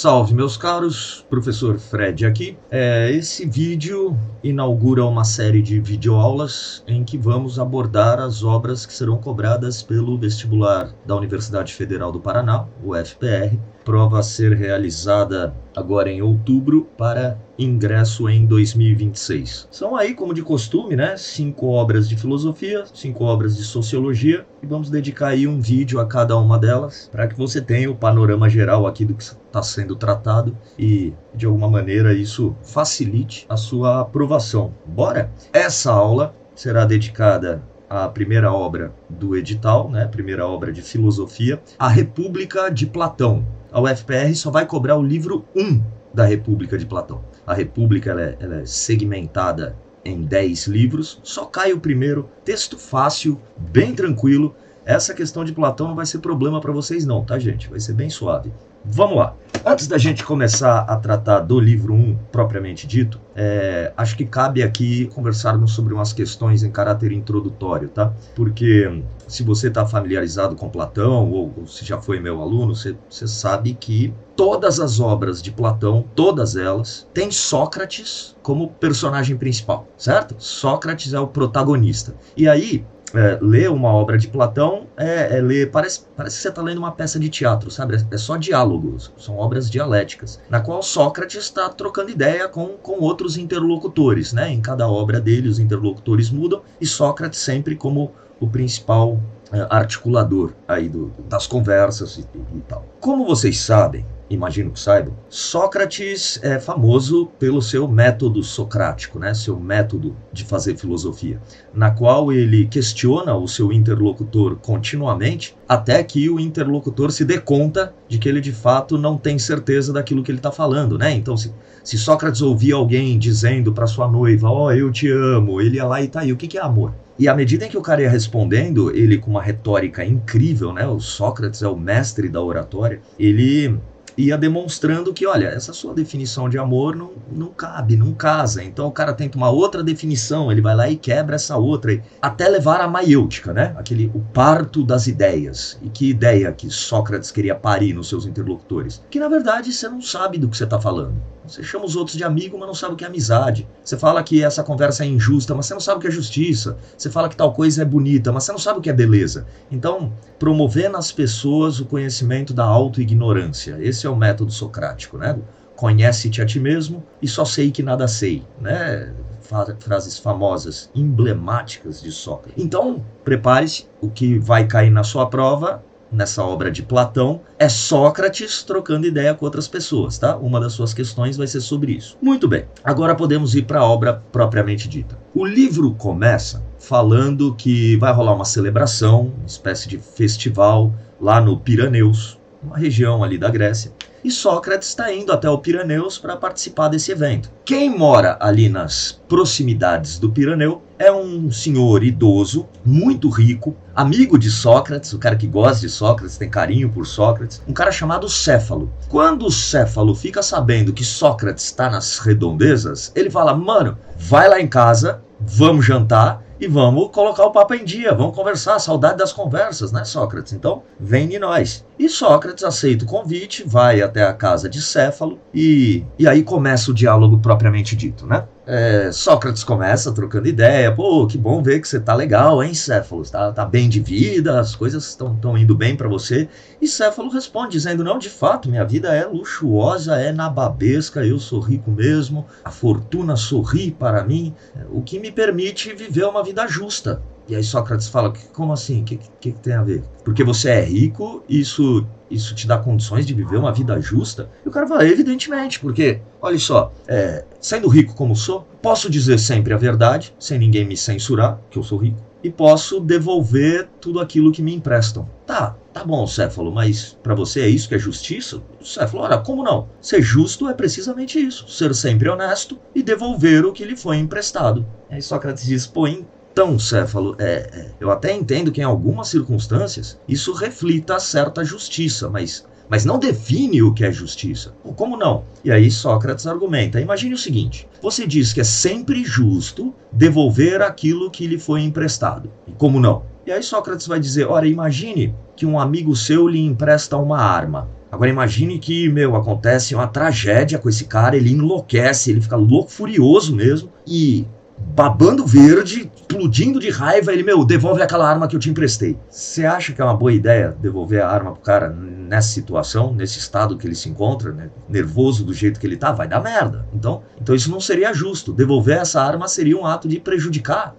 Salve, meus caros, professor Fred aqui. Esse vídeo inaugura uma série de videoaulas em que vamos abordar as obras que serão cobradas pelo vestibular da Universidade Federal do Paraná, o UFPR, prova a ser realizada agora em outubro para ingresso em 2026. São aí, como de costume, 5 obras de filosofia, 5 obras de sociologia, e vamos dedicar aí um vídeo a cada uma delas para que você tenha o panorama geral aqui do que está sendo tratado e, de alguma maneira, isso facilite a sua aprovação. Bora? Essa aula será dedicada à primeira obra do edital, a primeira obra de filosofia, A República de Platão. A UFPR só vai cobrar o livro 1 da República de Platão. A República ela é segmentada em 10 livros, só cai o primeiro, texto fácil, bem tranquilo. Essa questão de Platão não vai ser problema para vocês não, tá, gente? Vai ser bem suave. Vamos lá. Antes da gente começar a tratar do livro 1 propriamente dito, acho que cabe aqui conversarmos sobre umas questões em caráter introdutório, tá? Porque se você está familiarizado com Platão, ou se já foi meu aluno, você sabe que todas as obras de Platão, todas elas, têm Sócrates como personagem principal, certo? Sócrates é o protagonista. E aí, ler uma obra de Platão ler, parece que você está lendo uma peça de teatro, sabe? É só diálogos, são obras dialéticas, na qual Sócrates está trocando ideia com outros interlocutores, Em cada obra dele, os interlocutores mudam, e Sócrates sempre como o principal articulador aí das conversas e tal. Como vocês sabem, imagino que saibam, Sócrates é famoso pelo seu método socrático, seu método de fazer filosofia, na qual ele questiona o seu interlocutor continuamente, até que o interlocutor se dê conta de que ele de fato não tem certeza daquilo que ele está falando, Então, se Sócrates ouvia alguém dizendo para sua noiva, eu te amo, ele ia lá e tá aí, o que é amor? E à medida em que o cara ia respondendo, ele com uma retórica incrível, o Sócrates é o mestre da oratória, ele ia demonstrando que, olha, essa sua definição de amor não cabe, não casa. Então o cara tenta uma outra definição, ele vai lá e quebra essa outra, até levar a maiêutica, o parto das ideias. E que ideia que Sócrates queria parir nos seus interlocutores? Que na verdade você não sabe do que você está falando. Você chama os outros de amigo, mas não sabe o que é amizade. Você fala que essa conversa é injusta, mas você não sabe o que é justiça. Você fala que tal coisa é bonita, mas você não sabe o que é beleza. Então, promover nas pessoas o conhecimento da autoignorância. Esse é o método socrático, Conhece-te a ti mesmo e só sei que nada sei, Frases famosas, emblemáticas de Sócrates. Então, prepare-se, o que vai cair na sua prova nessa obra de Platão, é Sócrates trocando ideia com outras pessoas, tá? Uma das suas questões vai ser sobre isso. Muito bem, agora podemos ir para a obra propriamente dita. O livro começa falando que vai rolar uma celebração, uma espécie de festival, lá no Piraneus, uma região ali da Grécia, e Sócrates está indo até o Piraneus para participar desse evento. Quem mora ali nas proximidades do Piraneu é um senhor idoso, muito rico, amigo de Sócrates, o cara que gosta de Sócrates, tem carinho por Sócrates, um cara chamado Céfalo. Quando o Céfalo fica sabendo que Sócrates está nas redondezas, ele fala, mano, vai lá em casa, vamos jantar, e vamos colocar o papo em dia, vamos conversar, saudade das conversas, Sócrates? Então, vem de nós. E Sócrates aceita o convite, vai até a casa de Céfalo e aí começa o diálogo propriamente dito, Sócrates começa trocando ideia, que bom ver que você tá legal, hein, Céfalo? Tá bem de vida, as coisas estão indo bem para você. E Céfalo responde dizendo, não, de fato, minha vida é luxuosa, é nababesca, eu sou rico mesmo, a fortuna sorri para mim, o que me permite viver uma vida justa. E aí Sócrates fala, como assim? O que tem a ver? Porque você é rico, isso te dá condições de viver uma vida justa? E o cara fala, evidentemente, porque, olha só, sendo rico como sou, posso dizer sempre a verdade, sem ninguém me censurar, que eu sou rico, e posso devolver tudo aquilo que me emprestam. Tá bom, Céfalo, mas para você é isso que é justiça? Céfalo, ora, como não? Ser justo é precisamente isso, ser sempre honesto e devolver o que lhe foi emprestado. Aí Sócrates diz, então, Céfalo, eu até entendo que em algumas circunstâncias isso reflita certa justiça, mas não define o que é justiça. Como não? E aí Sócrates argumenta, imagine o seguinte, você diz que é sempre justo devolver aquilo que lhe foi emprestado. E como não? E aí Sócrates vai dizer, ora, imagine que um amigo seu lhe empresta uma arma. Agora imagine que, acontece uma tragédia com esse cara, ele enlouquece, ele fica louco, furioso mesmo, e babando verde, explodindo de raiva, ele, devolve aquela arma que eu te emprestei. Você acha que é uma boa ideia devolver a arma pro cara nessa situação, nesse estado que ele se encontra, né? Nervoso do jeito que ele tá? Vai dar merda. Então isso não seria justo. Devolver essa arma seria um ato de prejudicar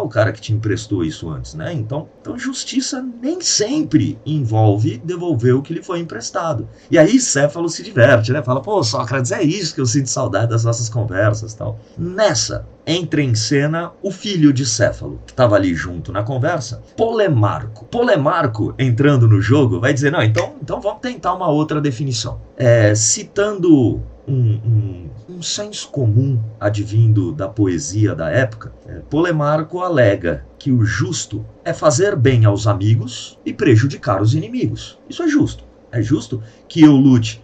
o cara que te emprestou isso antes, né? Então justiça nem sempre envolve devolver o que lhe foi emprestado. E aí Céfalo se diverte, né? Fala, pô, Sócrates, é isso que eu sinto saudade das nossas conversas e tal. Nessa, entra em cena o filho de Céfalo, que estava ali junto na conversa, Polemarco. Polemarco, entrando no jogo, vai dizer, não, então vamos tentar uma outra definição. Citando um senso comum advindo da poesia da época, Polemarco alega que o justo é fazer bem aos amigos e prejudicar os inimigos. Isso é justo. É justo que eu lute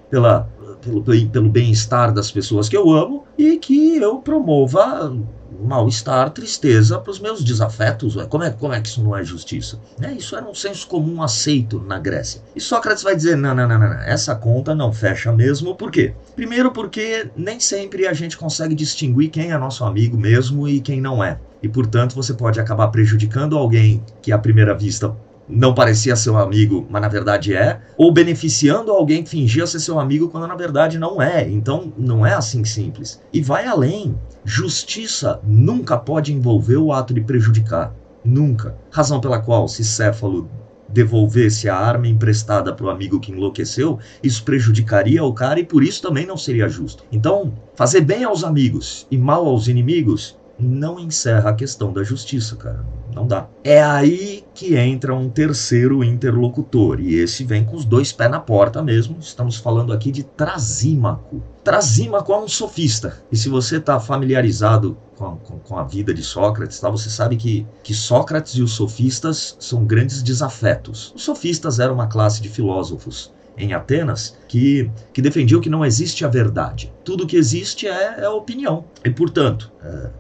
pelo bem-estar das pessoas que eu amo e que eu promova mal-estar, tristeza para os meus desafetos. Como é que isso não é justiça? Isso era um senso comum aceito na Grécia. E Sócrates vai dizer, não, essa conta não fecha mesmo. Por quê? Primeiro porque nem sempre a gente consegue distinguir quem é nosso amigo mesmo e quem não é. E, portanto, você pode acabar prejudicando alguém que, à primeira vista, não parecia seu amigo, mas na verdade é, ou beneficiando alguém que fingia ser seu amigo quando na verdade não é. Então não é assim simples. E vai além. Justiça nunca pode envolver o ato de prejudicar. Nunca. Razão pela qual, se Céfalo devolvesse a arma emprestada para o amigo que enlouqueceu, isso prejudicaria o cara e por isso também não seria justo. Então, fazer bem aos amigos e mal aos inimigos não encerra a questão da justiça, cara. Não dá. É aí que entra um terceiro interlocutor, e esse vem com os dois pés na porta mesmo. Estamos falando aqui de Trasímaco. Trasímaco é um sofista, e se você está familiarizado com a vida de Sócrates, tá, você sabe que Sócrates e os sofistas são grandes desafetos. Os sofistas eram uma classe de filósofos em Atenas que defendiam que não existe a verdade. Tudo que existe é a opinião. E, portanto,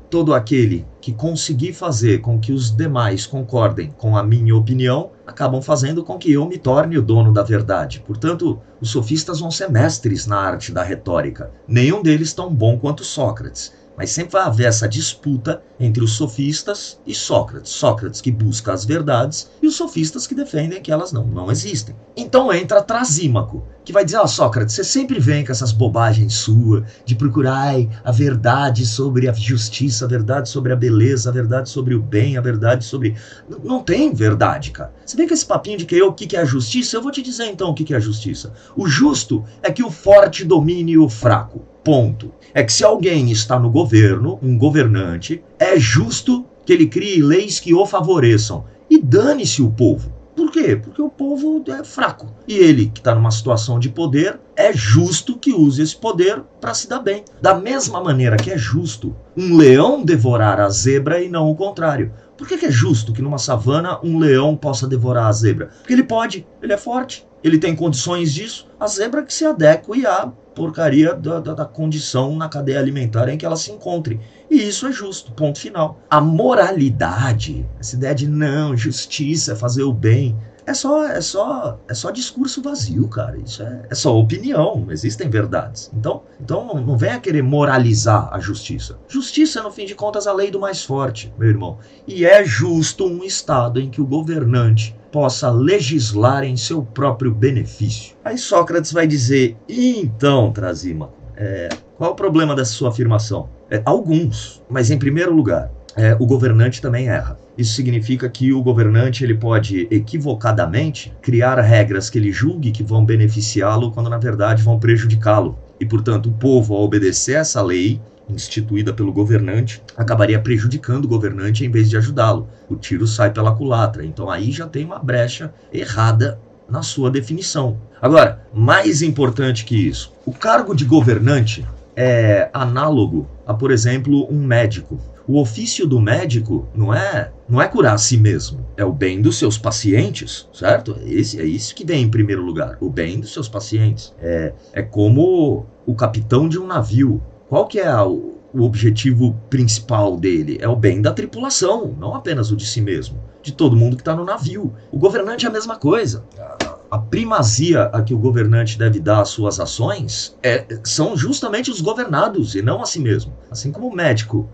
todo aquele que conseguir fazer com que os demais concordem com a minha opinião, acabam fazendo com que eu me torne o dono da verdade. Portanto, os sofistas vão ser mestres na arte da retórica. Nenhum deles tão bom quanto Sócrates. Mas sempre vai haver essa disputa entre os sofistas e Sócrates. Sócrates que busca as verdades e os sofistas que defendem que elas não existem. Então entra Trasímaco, que vai dizer, Sócrates, você sempre vem com essas bobagens suas de procurar a verdade sobre a justiça, a verdade sobre a beleza, a verdade sobre o bem, a verdade sobre... Não tem verdade, cara. Você vem com esse papinho de que o que é a justiça? Eu vou te dizer então o que é a justiça. O justo é que o forte domine o fraco. Ponto. É que se alguém está no governo, um governante, é justo que ele crie leis que o favoreçam. E dane-se o povo. Por quê? Porque o povo é fraco. E ele, que está numa situação de poder, é justo que use esse poder para se dar bem. Da mesma maneira que é justo um leão devorar a zebra e não o contrário. Por que é justo que numa savana um leão possa devorar a zebra? Porque ele pode, ele é forte, ele tem condições disso. A zebra que se adeque à porcaria da condição na cadeia alimentar em que ela se encontre. E isso é justo, ponto final. A moralidade, essa ideia de não, justiça, fazer o bem, é só discurso vazio, cara. Isso é só opinião, existem verdades. Então não venha querer moralizar a justiça. Justiça é, no fim de contas, a lei do mais forte, meu irmão. E é justo um Estado em que o governante possa legislar em seu próprio benefício. Aí Sócrates vai dizer, então, Trasímaco, qual é o problema dessa sua afirmação? Alguns, mas em primeiro lugar, o governante também erra. Isso significa que o governante ele pode equivocadamente criar regras que ele julgue que vão beneficiá-lo quando na verdade vão prejudicá-lo. E, portanto, o povo, ao obedecer essa lei instituída pelo governante, acabaria prejudicando o governante em vez de ajudá-lo. O tiro sai pela culatra. Então aí já tem uma brecha errada na sua definição. Agora, mais importante que isso, o cargo de governante é análogo a, por exemplo, um médico. O ofício do médico não é curar a si mesmo, é o bem dos seus pacientes, certo? É isso que vem em primeiro lugar, o bem dos seus pacientes. É como o capitão de um navio. Qual que é o objetivo principal dele? É o bem da tripulação, não apenas o de si mesmo, de todo mundo que está no navio. O governante é a mesma coisa. a primazia a que o governante deve dar às suas ações são justamente os governados e não a si mesmo. Assim como o médico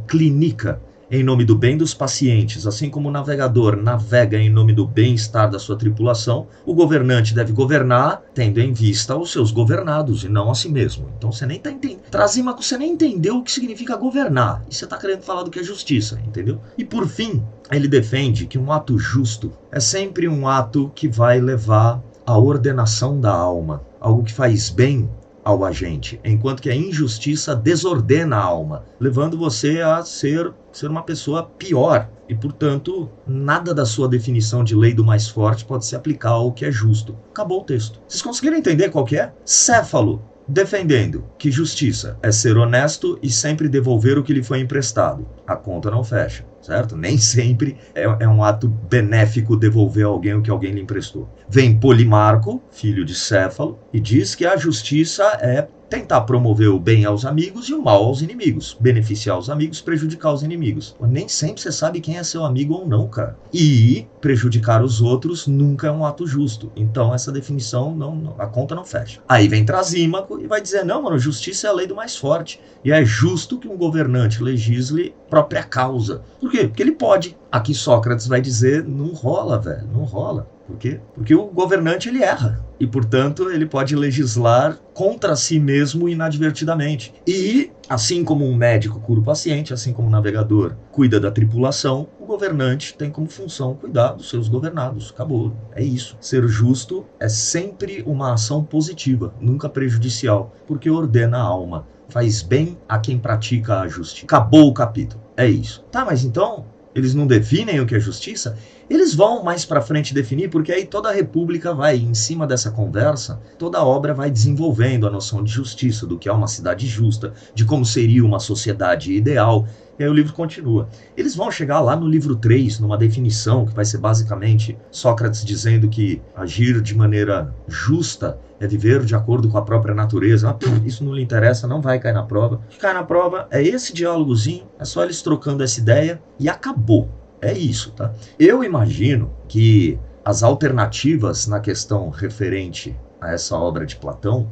clinica em nome do bem dos pacientes, assim como o navegador navega em nome do bem-estar da sua tripulação, o governante deve governar tendo em vista os seus governados e não a si mesmo. Então você nem está entendendo. Trasímaco, você nem entendeu o que significa governar. E você está querendo falar do que é justiça, entendeu? E por fim, ele defende que um ato justo é sempre um ato que vai levar à ordenação da alma, algo que faz bem ao agente, enquanto que a injustiça desordena a alma, levando você a ser uma pessoa pior. E, portanto, nada da sua definição de lei do mais forte pode se aplicar ao que é justo. Acabou o texto. Vocês conseguiram entender qual que é? Céfalo, defendendo que justiça é ser honesto e sempre devolver o que lhe foi emprestado. A conta não fecha, certo? Nem sempre é um ato benéfico devolver a alguém o que alguém lhe emprestou. Vem Polimarco, filho de Céfalo, e diz que a justiça é tentar promover o bem aos amigos e o mal aos inimigos. Beneficiar os amigos, prejudicar os inimigos. Nem sempre você sabe quem é seu amigo ou não, cara. E prejudicar os outros nunca é um ato justo. Então essa definição, a conta não fecha. Aí vem Trasímaco e vai dizer, não, mano, justiça é a lei do mais forte. E é justo que um governante legisle própria causa. Por quê? Porque ele pode. Aqui Sócrates vai dizer, não rola, velho, não rola. Por quê? Porque o governante, ele erra. E, portanto, ele pode legislar contra si mesmo inadvertidamente. E, assim como um médico cura o paciente, assim como um navegador cuida da tripulação, o governante tem como função cuidar dos seus governados. Acabou. É isso. Ser justo é sempre uma ação positiva, nunca prejudicial, porque ordena a alma. Faz bem a quem pratica a justiça. Acabou o capítulo. É isso. Tá, mas então eles não definem o que é justiça? Eles vão mais para frente definir, porque aí toda a República vai, em cima dessa conversa, toda a obra vai desenvolvendo a noção de justiça, do que é uma cidade justa, de como seria uma sociedade ideal. E aí o livro continua. Eles vão chegar lá no livro 3, numa definição que vai ser basicamente Sócrates dizendo que agir de maneira justa é viver de acordo com a própria natureza. Isso não lhe interessa, não vai cair na prova. O que cai na prova é esse diálogozinho, é só eles trocando essa ideia e acabou. É isso, tá? Eu imagino que as alternativas na questão referente a essa obra de Platão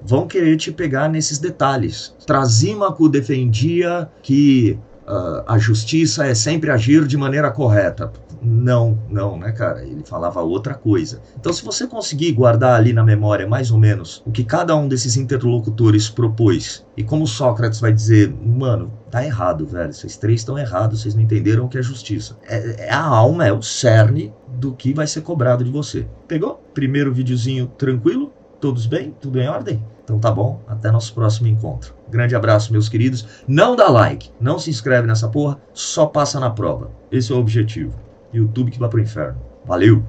vão querer te pegar nesses detalhes. Trasímaco defendia que a justiça é sempre agir de maneira correta. Não, né, cara? Ele falava outra coisa. Então, se você conseguir guardar ali na memória mais ou menos o que cada um desses interlocutores propôs, e como Sócrates vai dizer, mano, tá errado, velho, vocês três estão errados, vocês não entenderam o que é justiça. A alma é o cerne do que vai ser cobrado de você. Pegou? Primeiro videozinho tranquilo? Todos bem? Tudo em ordem? Então tá bom, até nosso próximo encontro. Grande abraço, meus queridos. Não dá like, não se inscreve nessa porra, só passa na prova. Esse é o objetivo. YouTube que vai pro inferno. Valeu!